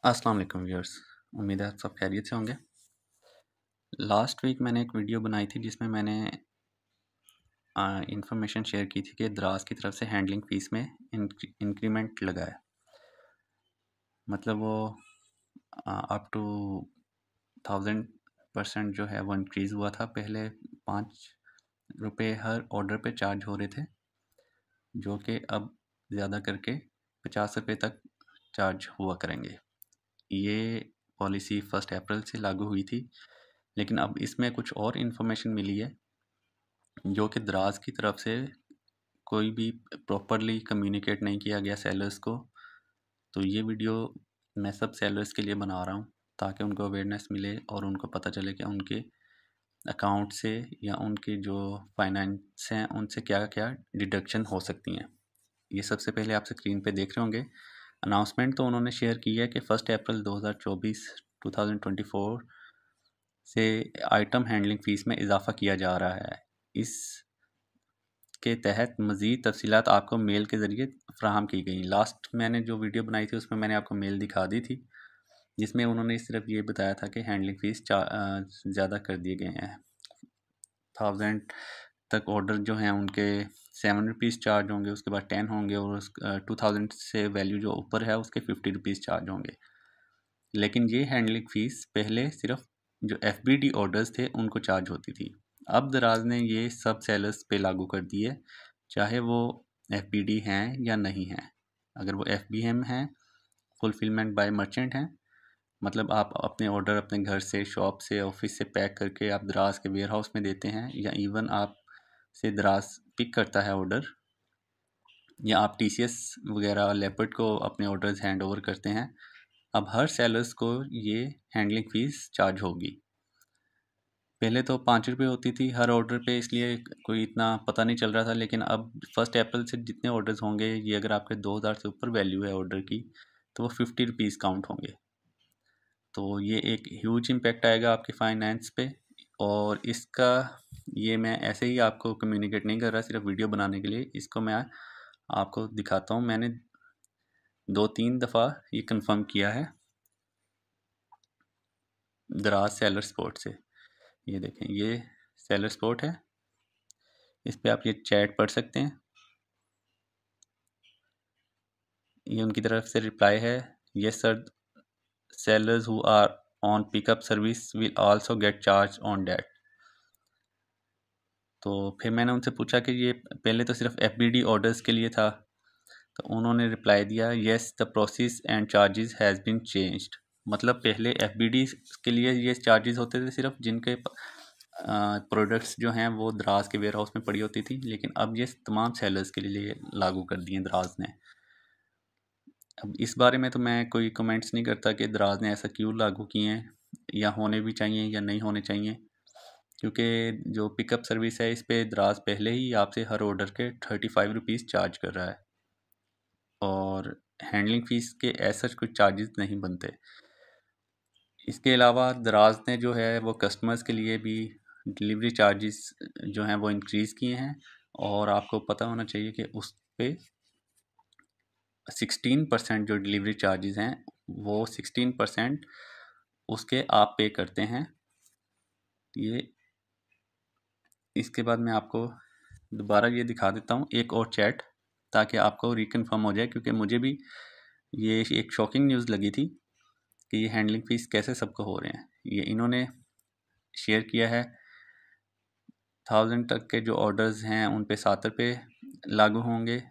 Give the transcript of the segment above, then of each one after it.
अस्सलाम वालेकुम व्यूअर्स। उम्मीद है आप सब खैरियत से होंगे। लास्ट वीक मैंने एक वीडियो बनाई थी जिसमें मैंने इंफॉर्मेशन शेयर की थी कि द्रास की तरफ से हैंडलिंग फ़ीस में इंक्रीमेंट लगा है। मतलब वो अप टू 1000% जो है वो इंक्रीज़ हुआ था। पहले 5 रुपये हर ऑर्डर पे चार्ज हो रहे थे, जो कि अब ज़्यादा करके 50 रुपये तक चार्ज हुआ करेंगे। ये पॉलिसी 1 अप्रैल से लागू हुई थी, लेकिन अब इसमें कुछ और इन्फॉर्मेशन मिली है जो कि द्रास की तरफ से कोई भी प्रॉपरली कम्युनिकेट नहीं किया गया सेलर्स को। तो ये वीडियो मैं सब सेलर्स के लिए बना रहा हूँ ताकि उनको अवेयरनेस मिले और उनको पता चले कि उनके अकाउंट से या उनके जो फाइनेंस हैं उनसे क्या क्या डिडक्शन हो सकती हैं। ये सबसे पहले आप स्क्रीन पे देख रहे होंगे। अनाउंसमेंट तो उन्होंने शेयर की है कि 1 अप्रैल 2024 से आइटम हैंडलिंग फ़ीस में इजाफ़ा किया जा रहा है। इस के तहत मज़ीद तफ़सीलात आपको मेल के ज़रिए फ़राहम की गई। लास्ट मैंने जो वीडियो बनाई थी उसमें मैंने आपको मेल दिखा दी थी, जिसमें उन्होंने सिर्फ ये बताया था कि हैंडलिंग फ़ीस ज़्यादा कर दिए गए हैं। 1000 तक ऑर्डर जो हैं उनके 7 रुपीज़ चार्ज होंगे, उसके बाद 10 होंगे और 2000 से वैल्यू जो ऊपर है उसके 50 रुपीज़ चार्ज होंगे। लेकिन ये हैंडलिंग फ़ीस पहले सिर्फ जो FBD ऑर्डर्स थे उनको चार्ज होती थी। अब दराज ने ये सब सेलर्स पे लागू कर दी है, चाहे वो FBD हैं या नहीं हैं। अगर वो FBM हैं, फुलफिलमेंट बाय मर्चेंट हैं, मतलब आप अपने ऑर्डर अपने घर से, शॉप से, ऑफिस से पैक करके आप दराज के वेयर हाउस में देते हैं, या इवन आप से दराज पिक करता है ऑर्डर, या आप TCS वगैरह लेपर्ड को अपने ऑर्डर्स हैंड ओवर करते हैं। अब हर सेलर्स को ये हैंडलिंग फ़ीस चार्ज होगी। पहले तो 5 रुपये होती थी हर ऑर्डर पे, इसलिए कोई इतना पता नहीं चल रहा था। लेकिन अब 1 अप्रैल से जितने ऑर्डर्स होंगे, ये अगर आपके 2000 से ऊपर वैल्यू है ऑर्डर की, तो वो 50 रुपीज़ काउंट होंगे। तो ये एक ह्यूज इम्पैक्ट आएगा आपके फाइनेंस पे। और इसका ये मैं ऐसे ही आपको कम्युनिकेट नहीं कर रहा सिर्फ वीडियो बनाने के लिए, इसको मैं आपको दिखाता हूँ। मैंने 2-3 दफ़ा ये कंफर्म किया है दराज सेलर स्पोर्ट से। ये देखें, ये सेलर स्पोर्ट है, इस पे आप ये चैट पढ़ सकते हैं। ये उनकी तरफ से रिप्लाई है, yes sir, sellers who are on pickup service will also get charged on that। तो फिर मैंने उनसे पूछा कि ये पहले तो सिर्फ FBD ऑर्डर्स के लिए था, तो उन्होंने रिप्लाई दिया, yes the process and charges has been changed. मतलब पहले FBD के लिए ये चार्जेस होते थे सिर्फ जिनके प्रोडक्ट्स जो हैं वो दराज के वेयर हाउस में पड़ी होती थी, लेकिन अब ये तमाम सेलर्स के लिए लागू कर दिए दराज ने। अब इस बारे में तो मैं कोई कमेंट्स नहीं करता कि दराज ने ऐसा क्यों लागू किए हैं, या होने भी चाहिए या नहीं होने चाहिए, क्योंकि जो पिकअप सर्विस है इस पे दराज पहले ही आपसे हर ऑर्डर के 35 रुपीज़ चार्ज कर रहा है, और हैंडलिंग फ़ीस के ऐसा कुछ चार्जेस नहीं बनते। इसके अलावा दराज ने जो है वो कस्टमर्स के लिए भी डिलीवरी चार्जेस जो हैं वो इंक्रीज़ किए हैं, और आपको पता होना चाहिए कि उस पे 16% जो डिलीवरी चार्जेस हैं वो 16% उसके आप पे करते हैं। ये इसके बाद मैं आपको दोबारा ये दिखा देता हूँ एक और चैट, ताकि आपको रिकन्फर्म हो जाए, क्योंकि मुझे भी ये एक शॉकिंग न्यूज़ लगी थी कि ये हैंडलिंग फ़ीस कैसे सबको हो रहे हैं। ये इन्होंने शेयर किया है 1000 तक के जो ऑर्डर्स हैं उन पे 7 रुपये लागू होंगे,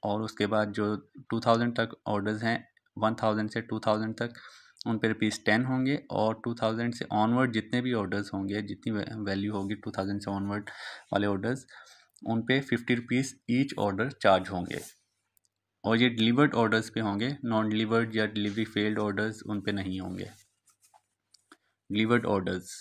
और उसके बाद जो 2000 तक ऑर्डर्स हैं, 1000 से 2000 तक, उन पे ₹10 होंगे, और 2000 से ऑनवर्ड जितने भी ऑर्डर्स होंगे, जितनी वैल्यू होगी 2000 से ऑनवर्ड वाले ऑर्डर्स, उन पे 50 रुपीज़ ईच ऑर्डर चार्ज होंगे। और ये डिलीवर्ड ऑर्डर्स पे होंगे, नॉन डिलीवर्ड या डिलीवरी फेल्ड ऑर्डर्स उन पे नहीं होंगे। डिलीवर्ड ऑर्डर्स,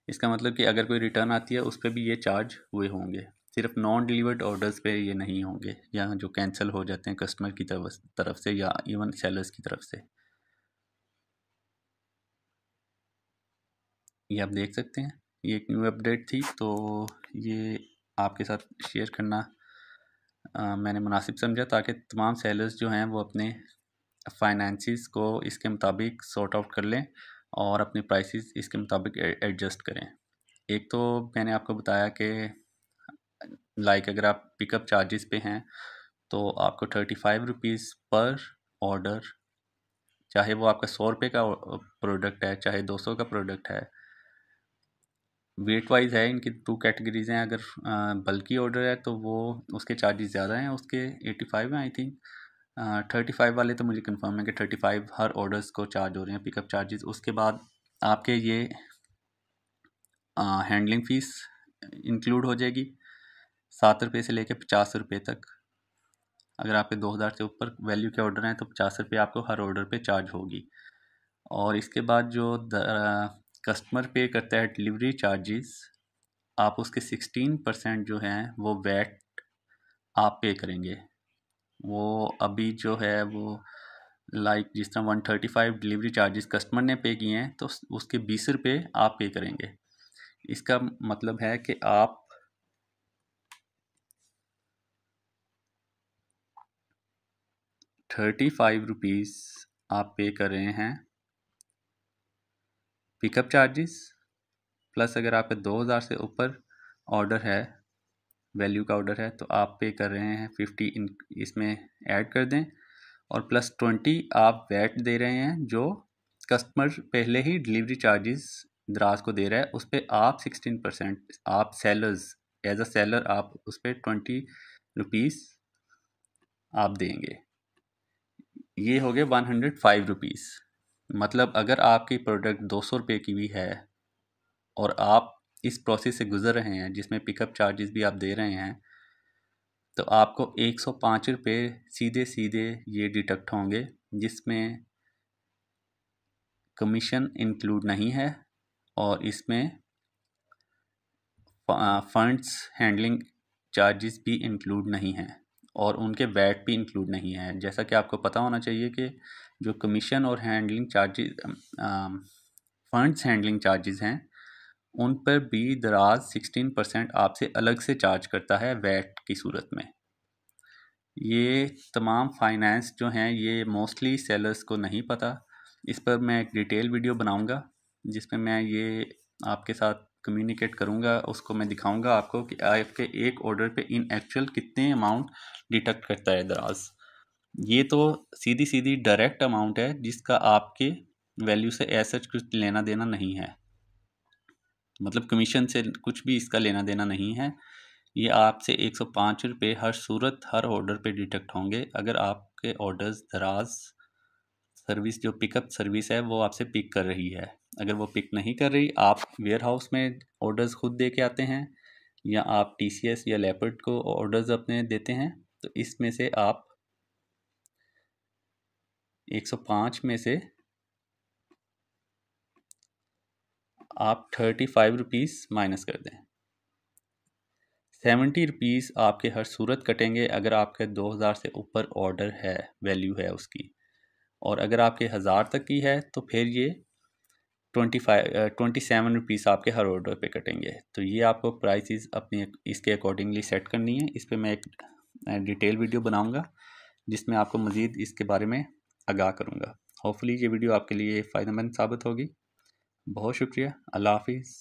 इसका मतलब कि अगर कोई रिटर्न आती है उस पर भी ये चार्ज हुए होंगे। सिर्फ नॉन डिलीवर्ड ऑर्डर्स पे ये नहीं होंगे, या जो कैंसिल हो जाते हैं कस्टमर की तरफ से या इवन सेलर्स की तरफ से। ये आप देख सकते हैं, ये एक न्यू अपडेट थी, तो ये आपके साथ शेयर करना मैंने मुनासिब समझा, ताकि तमाम सेलर्स जो हैं वो अपने फाइनेंसिस को इसके मुताबिक सॉर्ट आउट कर लें और अपने प्राइसेस इसके मुताबिक एडजस्ट करें। एक तो मैंने आपको बताया कि लाइक अगर आप पिकअप चार्जेस पे हैं तो आपको 35 रुपीज़ पर ऑर्डर, चाहे वो आपका 100 रुपये का प्रोडक्ट है चाहे 200 का प्रोडक्ट है, वेट वाइज है, इनकी 2 कैटेगरीज हैं। अगर बल्कि ऑर्डर है तो वो उसके चार्जेस ज़्यादा हैं, उसके 85 हैं आई थिंक। 35 वाले तो मुझे कंफर्म है कि 35 हर ऑर्डर्स को चार्ज हो रहे हैं पिकअप चार्जेस। उसके बाद आपके ये हैंडलिंग फ़ीस इंक्लूड हो जाएगी 7 रुपये से लेकर 50 रुपये तक। अगर आपके 2000 से ऊपर वैल्यू के ऑर्डर हैं तो 50 रुपये आपको हर ऑर्डर पे चार्ज होगी। और इसके बाद जो कस्टमर पे करता है डिलीवरी चार्जेस, आप उसके 16% जो हैं वो वैट आप पे करेंगे। वो अभी जो है वो लाइक जिस तरह 135 डिलीवरी चार्जेस कस्टमर ने पे किए हैं तो उसके 20 रुपये आप पे करेंगे। इसका मतलब है कि आप 35 रुपीज़ आप पे कर रहे हैं पिकअप चार्जेस, प्लस अगर आपका 2000 से ऊपर ऑर्डर है, वैल्यू का ऑर्डर है, तो आप पे कर रहे हैं 50 इसमें ऐड कर दें, और प्लस 20 आप वैट दे रहे हैं जो कस्टमर पहले ही डिलीवरी चार्जेस दराज को दे रहा है, उस पर आप 16% आप सेलर्स एज अ सेलर आप उस पर 20 रुपीज़ आप देंगे। ये हो गए 105 रुपीज़। मतलब अगर आपकी प्रोडक्ट 200 रुपये की भी है और आप इस प्रोसेस से गुजर रहे हैं जिसमें पिकअप चार्जेस भी आप दे रहे हैं, तो आपको 105 रुपये सीधे सीधे ये डिडक्ट होंगे, जिसमें कमीशन इंक्लूड नहीं है और इसमें फंड्स हैंडलिंग चार्जेस भी इंक्लूड नहीं हैं और उनके वैट भी इंक्लूड नहीं है। जैसा कि आपको पता होना चाहिए कि जो कमीशन और handling charges, funds handling charges हैं, उन पर भी दराज 16% आपसे अलग से चार्ज करता है वैट की सूरत में। ये तमाम फाइनेंस जो हैं ये मोस्टली सेलर्स को नहीं पता। इस पर मैं एक डिटेल वीडियो बनाऊंगा जिसमें मैं ये आपके साथ कम्युनिकेट करूंगा, उसको मैं दिखाऊंगा आपको कि आपके एक ऑर्डर पे इन एक्चुअल कितने अमाउंट डिडक्ट करता है दराज। ये तो सीधी सीधी डायरेक्ट अमाउंट है जिसका आपके वैल्यू से ऐसा कुछ लेना देना नहीं है, मतलब कमीशन से कुछ भी इसका लेना देना नहीं है। ये आपसे 105 रुपये हर सूरत हर ऑर्डर पे डिडक्ट होंगे अगर आपके ऑर्डर्स दराज सर्विस जो पिकअप सर्विस है वो आपसे पिक कर रही है। अगर वो पिक नहीं कर रही, आप वेयर हाउस में ऑर्डर्स खुद दे के आते हैं या आप TCS या लेपर्ड को ऑर्डर्स अपने देते हैं, तो इसमें से आप 105 में से आप 35 रुपीज़ माइनस कर दें। 70 रुपीज़ आपके हर सूरत कटेंगे अगर आपके 2000 से ऊपर ऑर्डर है, वैल्यू है उसकी, और अगर आपके 1000 तक की है तो फिर ये 27 रुपीज़ आपके हर ऑर्डर पे कटेंगे। तो ये आपको प्राइसेस अपनी इसके अकॉर्डिंगली सेट करनी है। इस पर मैं एक डिटेल वीडियो बनाऊंगा जिसमें आपको मज़ीद इसके बारे में आगाह करूंगा। होपफुली ये वीडियो आपके लिए फ़ायदेमंद साबित होगी। बहुत शुक्रिया। अल्लाह हाफिज़।